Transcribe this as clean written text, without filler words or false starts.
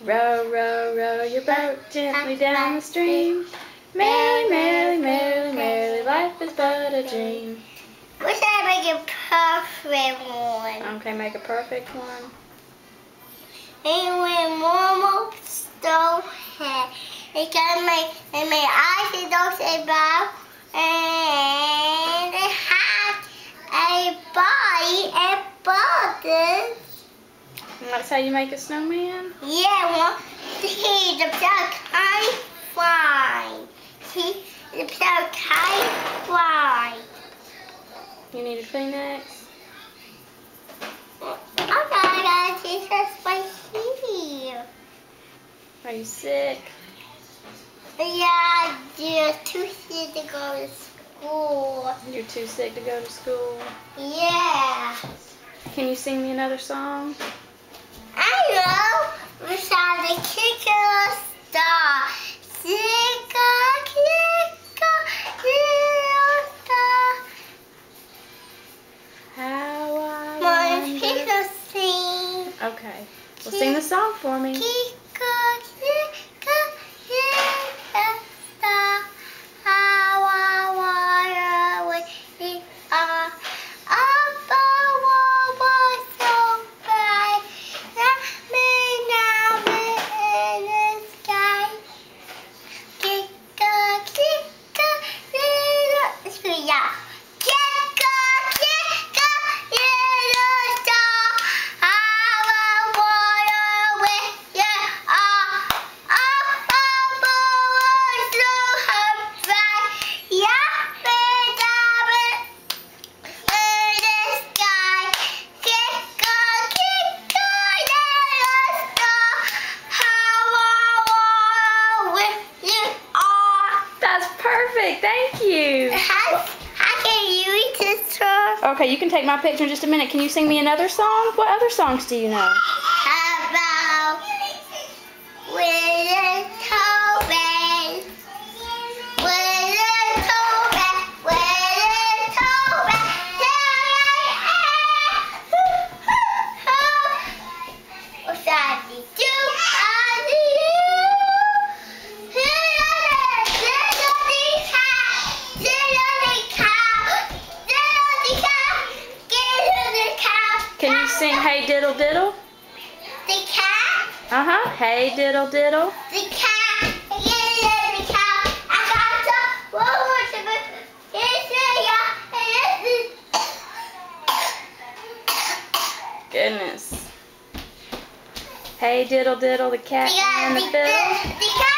Row, row, row your boat gently down the stream. Merrily, merrily, merrily, merrily, life is but a dream. Wish I make a perfect one. Okay, make a perfect one. And when Momo stole head, it can make eyes and dogs and bow, and it has a body and borders. And that's how you make a snowman? Yeah, well, he's a kind fly. He's a kind fly. You need a Kleenex? Okay, guys, it's just my here. Are you sick? Yeah, you're too sick to go to school. You're too sick to go to school? Yeah. Can you sing me another song? I know. We saw the Kicker Star. Kicker, little star. How I My wonder. people sing. Okay. Well, sing the song for me. Kicker, little star. How I wonder where you are. Up above so bright. Let me now in the sky. Kicker, little star. That's perfect. Thank you. How can you eat this song? Okay, you can take my picture in just a minute. Can you sing me another song? What other songs do you know? How about with a toe bag? With a toe bag, with a toe bag. What's that? Can you sing Hey Diddle Diddle? The cat, Uh-huh. Hey Diddle Diddle. the cat, the cow. I got the Goodness. Hey Diddle Diddle, the cat and the fiddle. the cat.